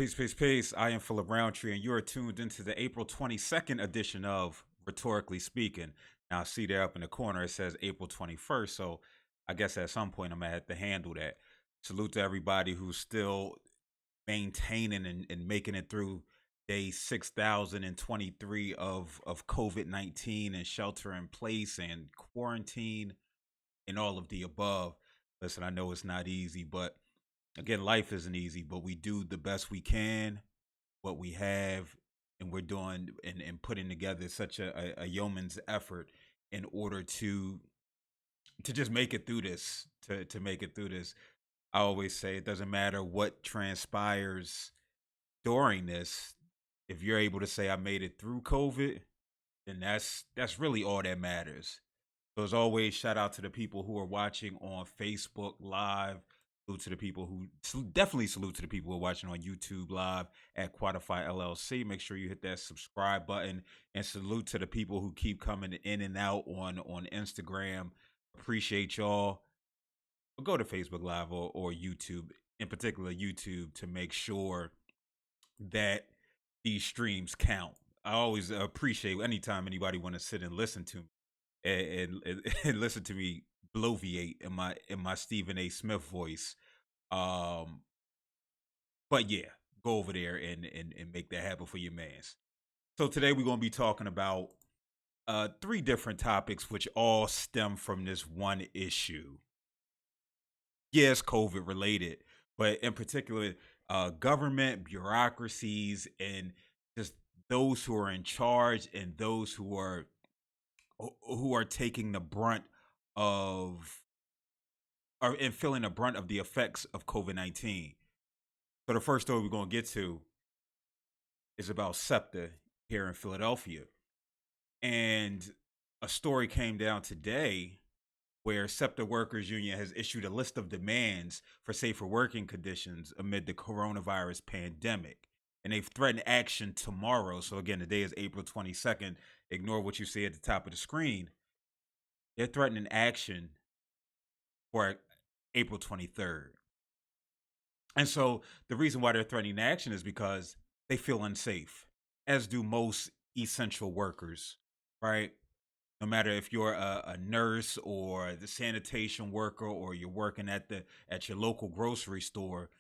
Peace, peace, peace. I am Phillip Roundtree, and you are tuned into the April 22nd edition of Rhetorically Speaking. Now, I see there up in the corner, it says April 21st, so I guess at some point I'm going to have to handle that. Salute to everybody who's still maintaining and making it through day 6,023 of COVID-19 and shelter in place and quarantine and all of the above. Listen, I know it's not easy, but again, life isn't easy, but we do the best we can, what we have, and we're doing and putting together such a yeoman's effort in order to just make it through this, to make it through this. I always say it doesn't matter what transpires during this. If you're able to say I made it through COVID, then that's really all that matters. So as always, shout out to the people who are watching on Facebook Live. Salute to the people who definitely salute to the people who are watching on YouTube Live at Quantify LLC. Make sure you hit that subscribe button, and salute to the people who keep coming in and out on Instagram. Appreciate y'all. But go to Facebook Live or YouTube, in particular YouTube, to make sure that these streams count. I always appreciate anytime anybody want to sit and listen to me and listen to me bloviate in my Stephen A. Smith voice. Um, but yeah, go over there and make that happen for your mans. So today we're gonna be talking about three different topics which all stem from this one issue. Yes, COVID related, but in particular, government bureaucracies and just those who are in charge and those who are taking the brunt of or and feeling the brunt of the effects of COVID-19. So the first story we're going to get to is about Septa here in Philadelphia. And a story came down today where Septa Workers Union has issued a list of demands for safer working conditions amid the coronavirus pandemic. And they've threatened action tomorrow. So again, the day is April 22nd. Ignore what you see at the top of the screen. They're threatening action for April 23rd. And so the reason why they're threatening action is because they feel unsafe, as do most essential workers, right? No matter if you're a nurse or the sanitation worker or you're working at your local grocery store,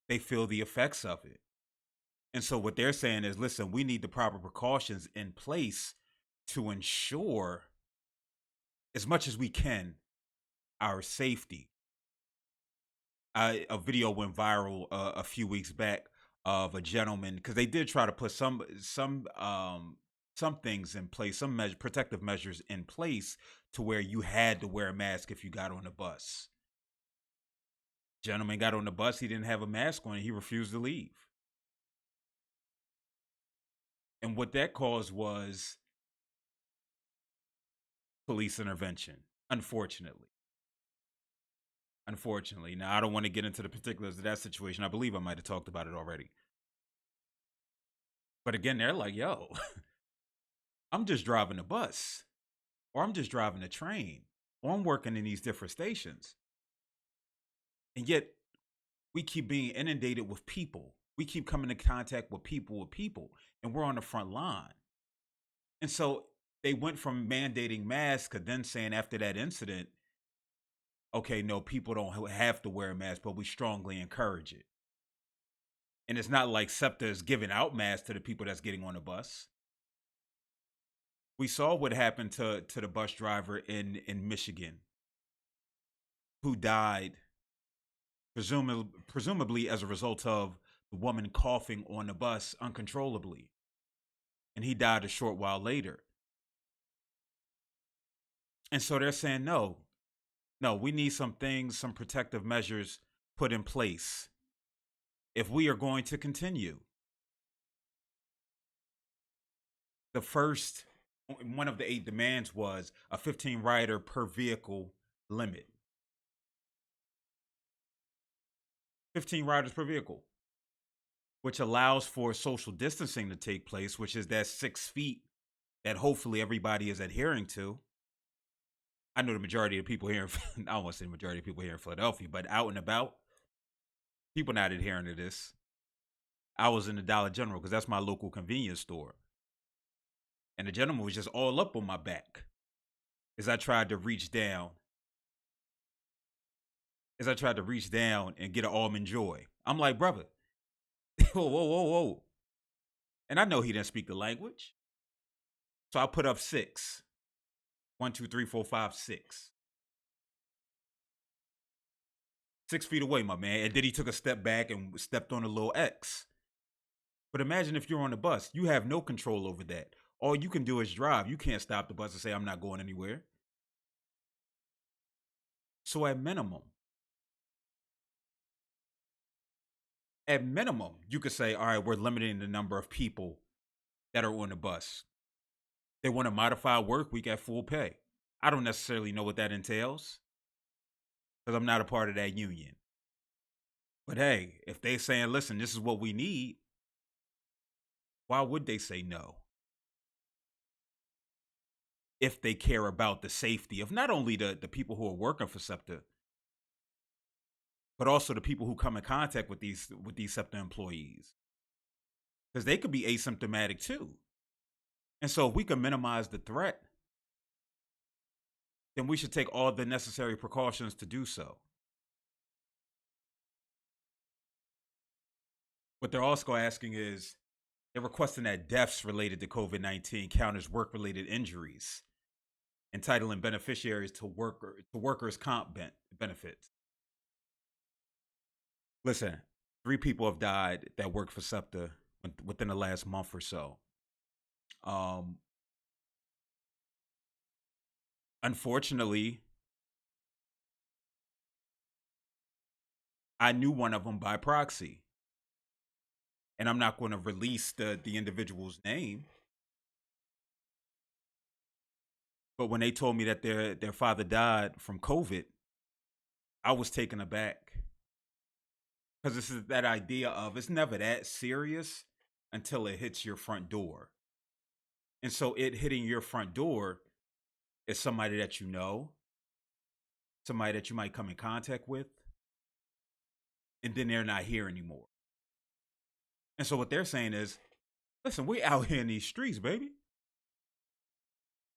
they feel the effects of it. And so what they're saying is, listen, we need the proper precautions in place to ensure as much as we can our safety. A video went viral a few weeks back of a gentleman, because they did try to put some things in place, some protective measures in place to where you had to wear a mask if you got on the bus. Gentleman got on the bus, he didn't have a mask on, and he refused to leave. And what that caused was police intervention, unfortunately. Now I don't want to get into the particulars of that situation. I believe I might have talked about it already. But again, they're like, yo, I'm just driving the bus, or I'm just driving the train, or I'm working in these different stations. And yet we keep being inundated with people. We keep coming in contact with people, and we're on the front line. And so they went from mandating masks to then saying after that incident, okay, no, people don't have to wear a mask, but we strongly encourage it. And it's not like Septa is giving out masks to the people that's getting on the bus. We saw what happened to the bus driver in Michigan who died, presumably as a result of the woman coughing on the bus uncontrollably. And he died a short while later. And so they're saying, no, we need some things, some protective measures put in place if we are going to continue. One of the 8 demands was a 15 rider per vehicle limit. 15 riders per vehicle, which allows for social distancing to take place, which is that 6 feet that hopefully everybody is adhering to. I know the majority of people here, I don't want to say the majority of people here in Philadelphia, but out and about, people not adhering to this. I was in the Dollar General because that's my local convenience store. And the gentleman was just all up on my back as I tried to reach down, and get an almond joy. I'm like, brother, whoa, whoa, whoa, whoa. And I know he didn't speak the language. So I put up 6. 1, 2, 3, 4, 5, 6. 6 feet away, my man. And then he took a step back and stepped on a little X. But imagine if you're on the bus, you have no control over that. All you can do is drive. You can't stop the bus and say, I'm not going anywhere. So at minimum, you could say, all right, we're limiting the number of people that are on the bus. They want to modify work week at full pay. I don't necessarily know what that entails because I'm not a part of that union. But hey, if they saying, listen, this is what we need, why would they say no? If they care about the safety of not only the people who are working for Septa, but also the people who come in contact with these Septa employees. Because they could be asymptomatic too. And so if we can minimize the threat, then we should take all the necessary precautions to do so. What they're also asking is, they're requesting that deaths related to COVID-19 count as work-related injuries, entitling beneficiaries to workers' comp benefits. Listen, 3 people have died that work for Septa within the last month or so. Unfortunately, I knew one of them by proxy. And I'm not going to release the individual's name. But when they told me that their father died from COVID, I was taken aback. Because this is that idea of it's never that serious until it hits your front door. And so it hitting your front door is somebody that you know, somebody that you might come in contact with, and then they're not here anymore. And so what they're saying is, listen, we out here in these streets, baby.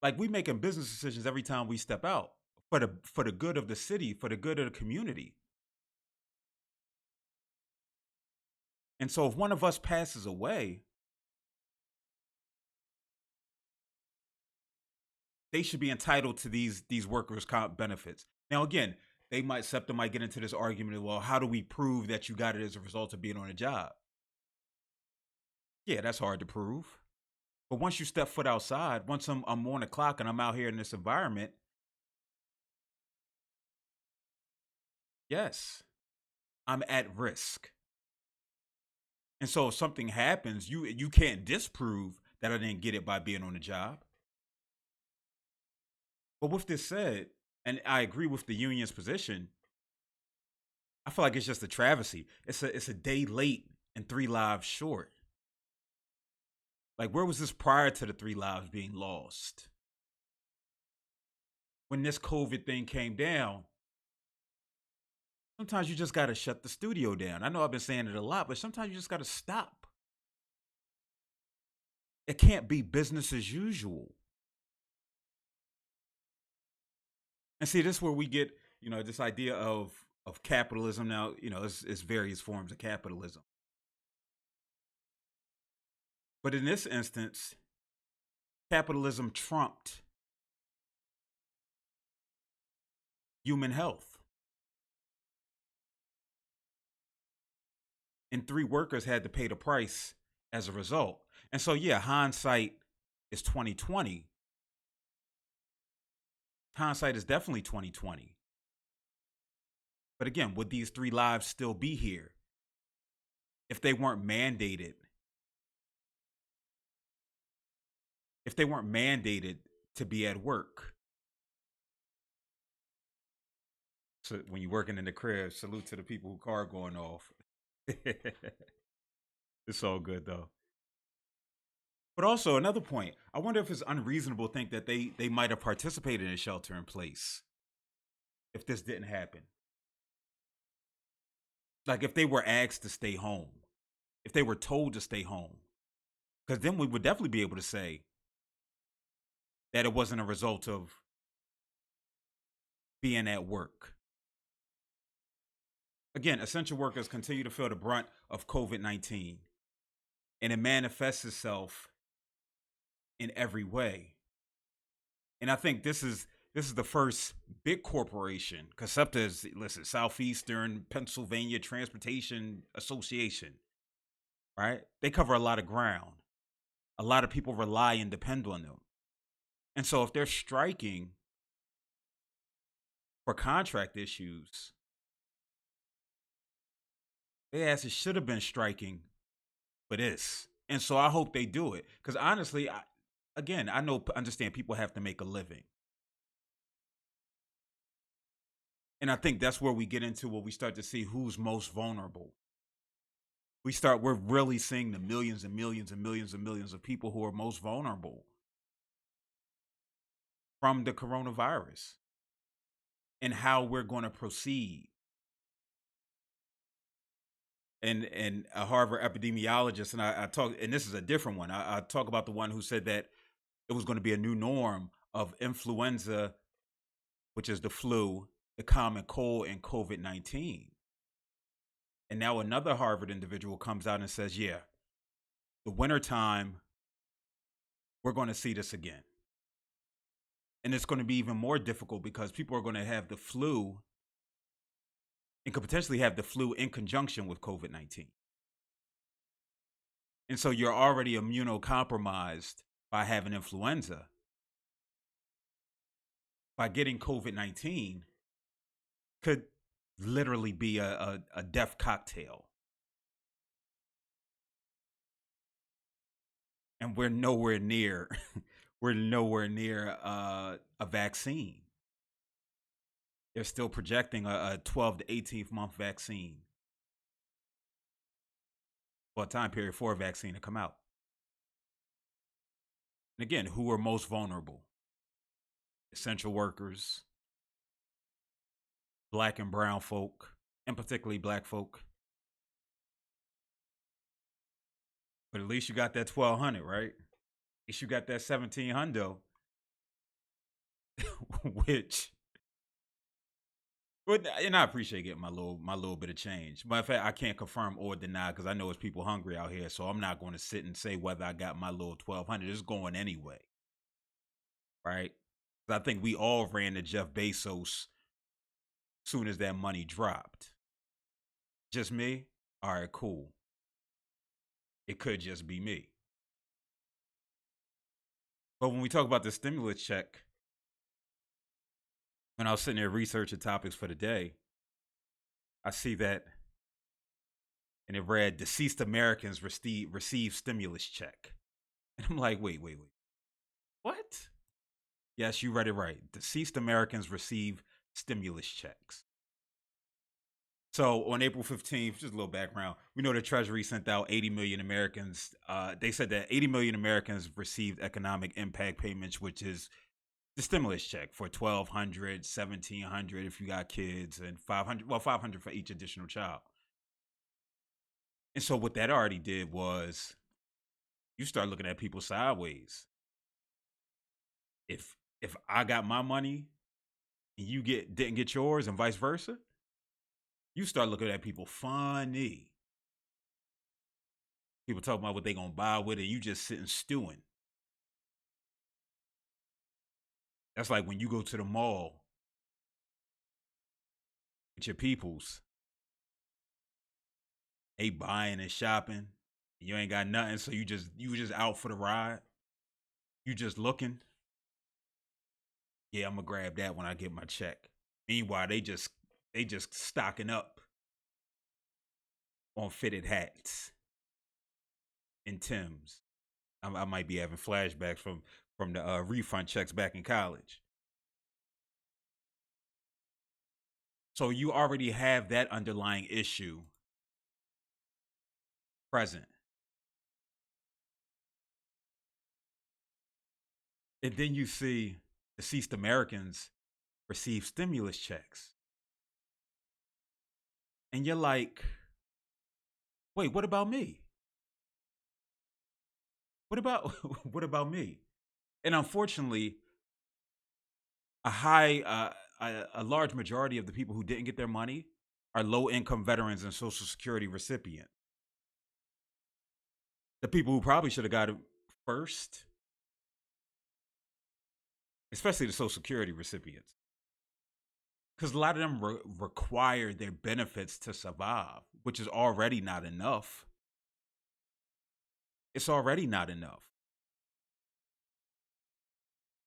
Like, we making business decisions every time we step out for the good of the city, for the good of the community. And so if one of us passes away, they should be entitled to these workers' comp benefits. Now, again, Septa might get into this argument of, well, how do we prove that you got it as a result of being on a job? Yeah, that's hard to prove. But once you step foot outside, once I'm on the clock and I'm out here in this environment, yes, I'm at risk. And so if something happens, you can't disprove that I didn't get it by being on the job. But with this said, and I agree with the union's position, I feel like it's just a travesty. It's a day late and 3 lives short. Like, where was this prior to the 3 lives being lost? When this COVID thing came down, sometimes you just got to shut the studio down. I know I've been saying it a lot, but sometimes you just got to stop. It can't be business as usual. And see, this is where we get, this idea of capitalism. Now, it's various forms of capitalism. But in this instance, capitalism trumped human health. And 3 workers had to pay the price as a result. And so, yeah, hindsight is 2020. Hindsight is definitely 2020. But again, would these 3 lives still be here if they weren't mandated? If they weren't mandated to be at work? So when you're working in the crib, salute to the people who car going off. It's all good though. But also another point, I wonder if it's unreasonable to think that they might have participated in shelter in place if this didn't happen. Like, if they were asked to stay home, if they were told to stay home, because then we would definitely be able to say that it wasn't a result of being at work. Again, essential workers continue to feel the brunt of COVID-19, and it manifests itself in every way. And I think this is the first big corporation, because Septa is, listen, Southeastern Pennsylvania Transportation Association, right? They cover a lot of ground. A lot of people rely and depend on them. And so if they're striking for contract issues, they actually should have been striking for this. And so I hope they do it. Because honestly, understand people have to make a living. And I think that's where we get into what we start to see who's most vulnerable. We're really seeing the millions and millions and millions and millions of people who are most vulnerable from the coronavirus and how we're going to proceed. And a Harvard epidemiologist, and I talk, and this is a different one. I talk about the one who said that it was going to be a new norm of influenza, which is the flu, the common cold, and COVID-19. And now another Harvard individual comes out and says, yeah, the wintertime, we're going to see this again. And it's going to be even more difficult because people are going to have the flu and could potentially have the flu in conjunction with COVID-19. And so you're already immunocompromised by having influenza. By getting COVID-19 could literally be a death cocktail. And we're nowhere near a vaccine. They're still projecting a 12 to 18th month vaccine. Well, time period for a vaccine to come out. And again, who are most vulnerable? Essential workers, black and brown folk, and particularly black folk. But at least you got that 1,200, right? At least you got that 1,700, which, and I appreciate getting my little bit of change. But in fact, I can't confirm or deny because I know it's people hungry out here, so I'm not going to sit and say whether I got my little 1,200. It's going anyway, right? I think we all ran to Jeff Bezos soon as that money dropped. Just me? All right, cool. It could just be me. But when we talk about the stimulus check, when I was sitting there researching topics for the day, I see that, and it read, deceased Americans receive stimulus check. And I'm like, wait. What? Yes, you read it right. Deceased Americans receive stimulus checks. So on April 15th, just a little background, we know the Treasury sent out 80 million Americans. They said that 80 million Americans received economic impact payments, which is the stimulus check for $1,200, $1,700 if you got kids, and $500 for each additional child. And so what that already did was you start looking at people sideways. If I got my money and you didn't get yours and vice versa, you start looking at people funny. People talking about what they gonna buy with it, you just sitting stewing. That's like when you go to the mall with your peoples, they buying and shopping, you ain't got nothing, so you just out for the ride. You just looking. Yeah, I'm gonna grab that when I get my check. Meanwhile, they just stocking up on fitted hats and Timbs. I might be having flashbacks from the refund checks back in college. So you already have that underlying issue present. And then you see deceased Americans receive stimulus checks. And you're like, wait, what about me? What about what about me? And unfortunately, a high a large majority of the people who didn't get their money are low income veterans and social security recipients. The people who probably should have got it first, especially the social security recipients, because a lot of them require their benefits to survive, which is already not enough. It's already not enough.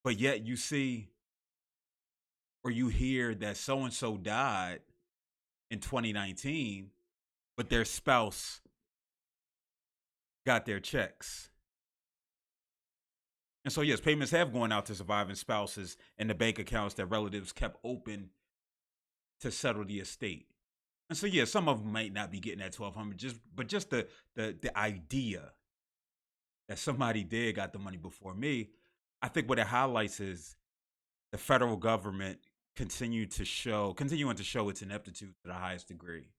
But yet you see or you hear that so and so died in 2019, but their spouse got their checks. And so, yes, payments have gone out to surviving spouses and the bank accounts that relatives kept open to settle the estate. And so, yeah, some of them might not be getting that 1,200, but just the idea that somebody did got the money before me. I think what it highlights is the federal government continuing to show its ineptitude to the highest degree.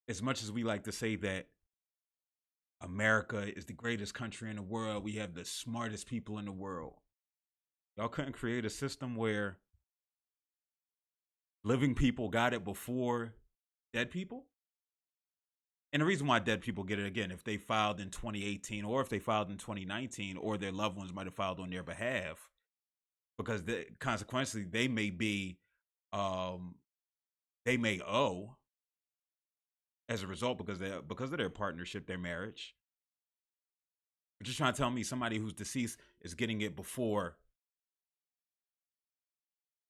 As much as we like to say that America is the greatest country in the world, we have the smartest people in the world. Y'all couldn't create a system where living people got it before dead people? And the reason why dead people get it, again, if they filed in 2018 or if they filed in 2019 or their loved ones might have filed on their behalf, because consequently they may be, they may owe as a result because of their partnership, their marriage. But you're trying to tell me somebody who's deceased is getting it before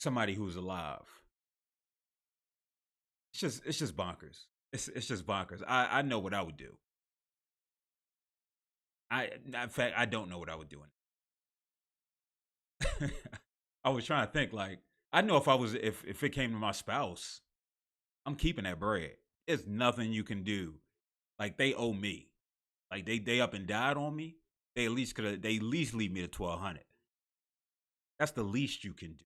somebody who's alive? It's just bonkers. It's just bonkers. I know what I would do. In fact, I don't know what I would do. I was trying to think, like, I know if it came to my spouse, I'm keeping that bread. It's nothing you can do. Like, they owe me. Like, they up and died on me. They at least leave me to 1,200. That's the least you can do.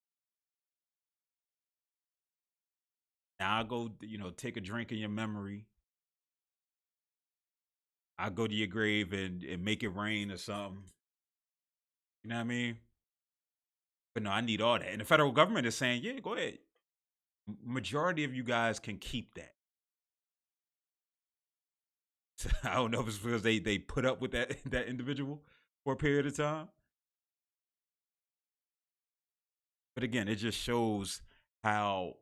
Now I go, take a drink in your memory. I go to your grave and make it rain or something. You know what I mean? But no, I need all that. And the federal government is saying, yeah, go ahead. Majority of you guys can keep that. So, I don't know if it's because they put up with that individual for a period of time. But again, it just shows how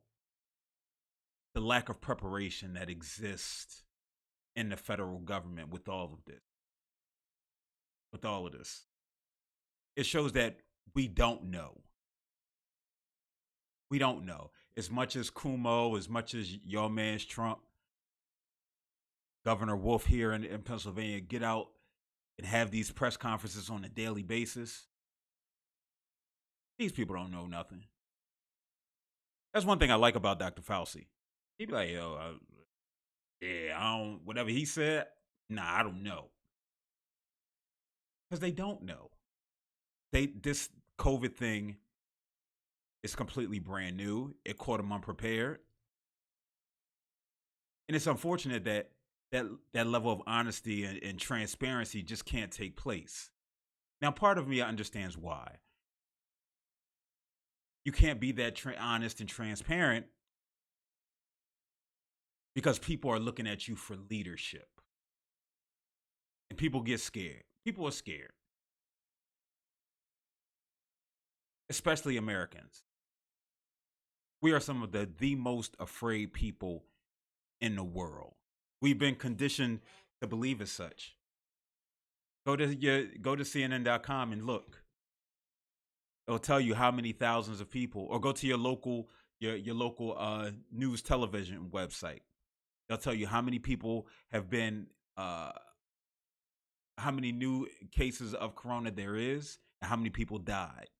the lack of preparation that exists in the federal government with all of this. With all of this. It shows that we don't know. We don't know. As much as Cuomo, as much as your man's Trump, Governor Wolf here in Pennsylvania get out and have these press conferences on a daily basis, these people don't know nothing. That's one thing I like about Dr. Fauci. He'd be like, yo, yeah, I don't, whatever he said, nah, I don't know. Because they don't know. This COVID thing is completely brand new. It caught them unprepared. And it's unfortunate that level of honesty and transparency just can't take place. Now, part of me understands why. You can't be that honest and transparent because people are looking at you for leadership. And people get scared. People are scared. Especially Americans. We are some of the most afraid people in the world. We've been conditioned to believe as such. Go to CNN.com and look. It'll tell you how many thousands of people, or go to your local news television website. They'll tell you how many people have been, how many new cases of corona there is, and how many people died.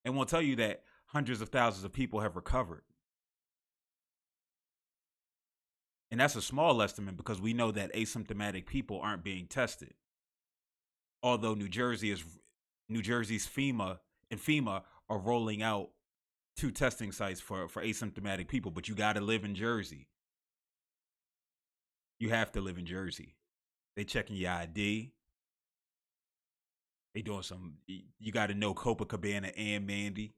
And we'll tell you that hundreds of thousands of people have recovered. And that's a small estimate because we know that asymptomatic people aren't being tested. Although New Jersey's FEMA are rolling out 2 testing sites for asymptomatic people, but you got to live in Jersey. You have to live in Jersey. They checking your ID. They doing some. You got to know Copacabana and Mandy.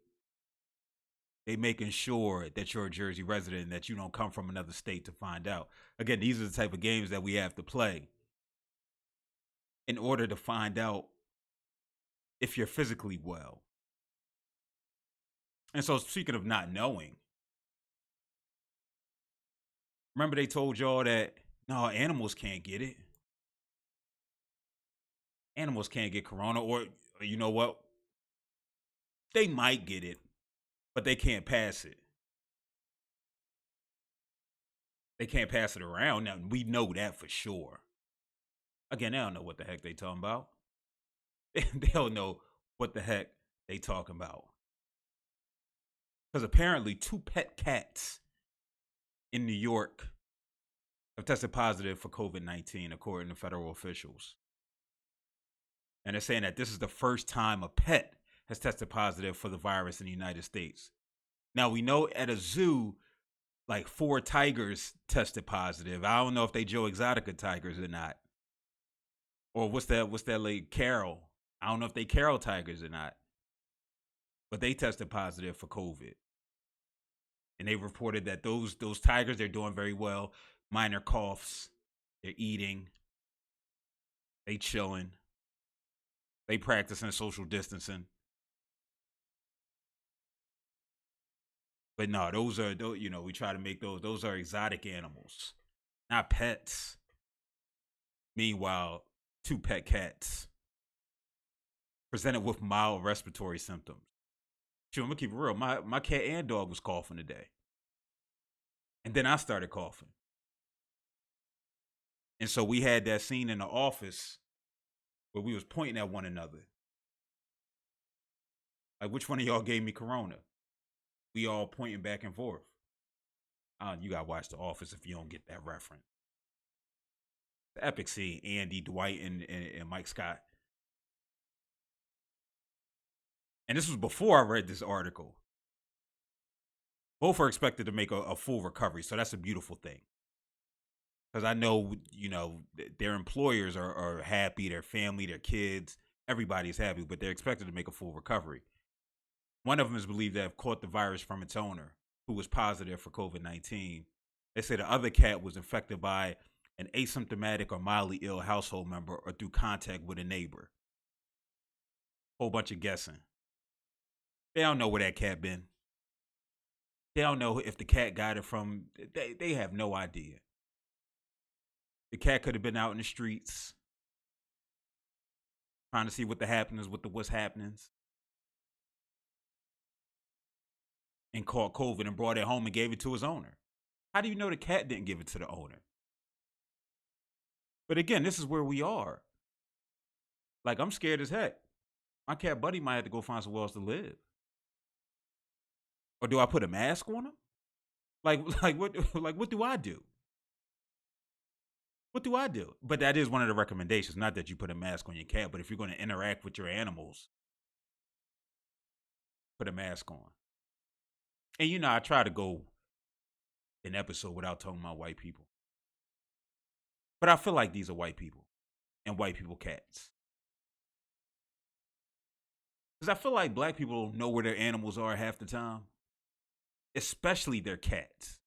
They making sure that you're a Jersey resident and that you don't come from another state to find out. Again, these are the type of games that we have to play in order to find out if you're physically well. And so, speaking of not knowing, remember they told y'all that no, animals can't get it. Animals can't get corona, or you know what? They might get it, but they can't pass it. They can't pass it around. Now, we know that for sure. Again, they don't know what the heck they talking about. They don't know what the heck they talking about. Because apparently 2 pet cats in New York have tested positive for COVID-19, according to federal officials. And they're saying that this is the first time a pet has tested positive for the virus in the United States. Now, we know at a zoo, like 4 tigers tested positive. I don't know if they Joe Exotica tigers or not. Or what's that like Carol? I don't know if they Carol tigers or not. But they tested positive for COVID. And they reported that those tigers, they're doing very well. Minor coughs. They're eating. They chilling. They practicing social distancing. But no, those are, we try to make those are exotic animals, not pets. Meanwhile, 2 pet cats presented with mild respiratory symptoms. Shoot, I'm gonna keep it real. My cat and dog was coughing today. And then I started coughing. And so we had that scene in the office where we was pointing at one another. Like, which one of y'all gave me corona? We all pointing back and forth. You gotta watch The Office if you don't get that reference. The epic scene, Andy, Dwight, and Mike Scott. And this was before I read this article. Both are expected to make a full recovery, so that's a beautiful thing. Because I know, their employers are happy, their family, their kids, everybody's happy, but they're expected to make a full recovery. One of them is believed to have caught the virus from its owner, who was positive for COVID-19. They say the other cat was infected by an asymptomatic or mildly ill household member or through contact with a neighbor. Whole bunch of guessing. They don't know where that cat been. They don't know if the cat got it from. They have no idea. The cat could have been out in the streets trying to see what the happenings with what's happenings, and caught COVID and brought it home and gave it to his owner. How do you know the cat didn't give it to the owner? But again, this is where we are. Like, I'm scared as heck. My cat buddy might have to go find somewhere else to live. Or do I put a mask on him? What do I do? What do I do? But that is one of the recommendations. Not that you put a mask on your cat, but if you're going to interact with your animals, put a mask on. And I try to go an episode without talking about white people. But I feel like these are white people and white people cats. Because I feel like black people don't know where their animals are half the time, especially their cats.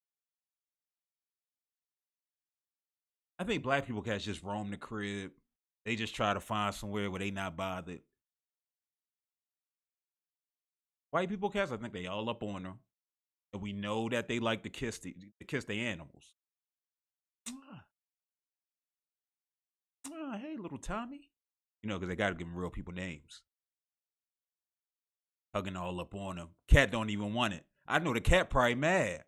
I think black people cats just roam the crib. They just try to find somewhere where they not bothered. White people cats, I think they all up on them. And we know that they like to kiss the animals. Hey, little Tommy. Because they got to give them real people names. Hugging all up on them. Cat don't even want it. I know the cat probably mad.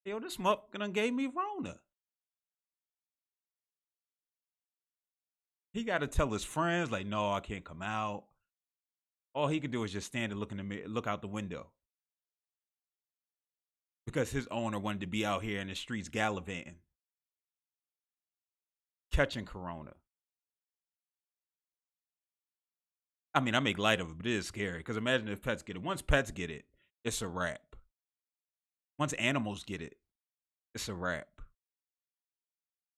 Yo, this muck done gave me Rona. He got to tell his friends, like, no, I can't come out. All he could do is just stand and look out the window. Because his owner wanted to be out here in the streets gallivanting, catching corona. I mean, I make light of it, but it is scary. Because imagine if pets get it. Once pets get it, it's a wrap. Once animals get it, it's a wrap.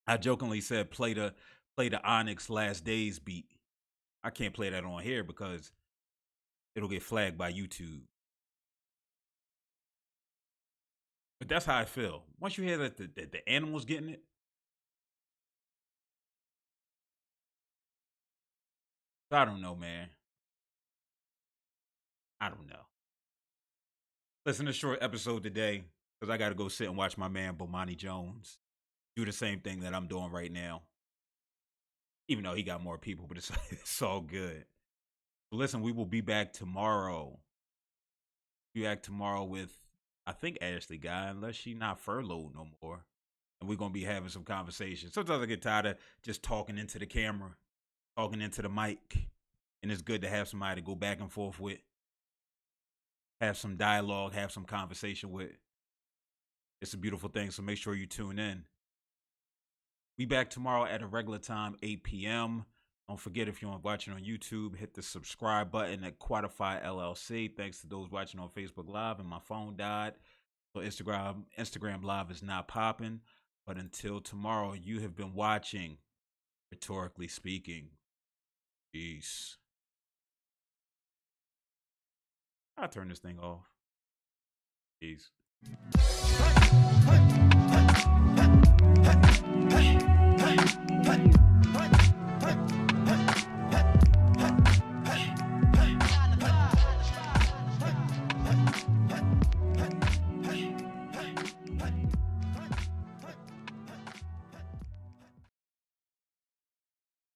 I jokingly said, play the play the Onyx Last Days beat. I can't play that on here because it'll get flagged by YouTube. But that's how I feel. Once you hear that the animal's getting it, I don't know, man. I don't know. Listen to a short episode today because I got to go sit and watch my man Bomani Jones do the same thing that I'm doing right now. Even though he got more people, but it's all good. So listen, we will be back tomorrow. Be back tomorrow with, I think, Ashley Guy, unless she not furloughed no more. And we're going to be having some conversations. Sometimes I get tired of just talking into the camera, talking into the mic. And it's good to have somebody to go back and forth with, have some dialogue, have some conversation with. It's a beautiful thing, so make sure you tune in. We back tomorrow at a regular time, 8 p.m. Don't forget, if you're watching on YouTube, hit the subscribe button at Quantify LLC. Thanks to those watching on Facebook Live, and my phone died, so Instagram Live is not popping. But until tomorrow, you have been watching Rhetorically Speaking. Peace. I'll turn this thing off. Peace.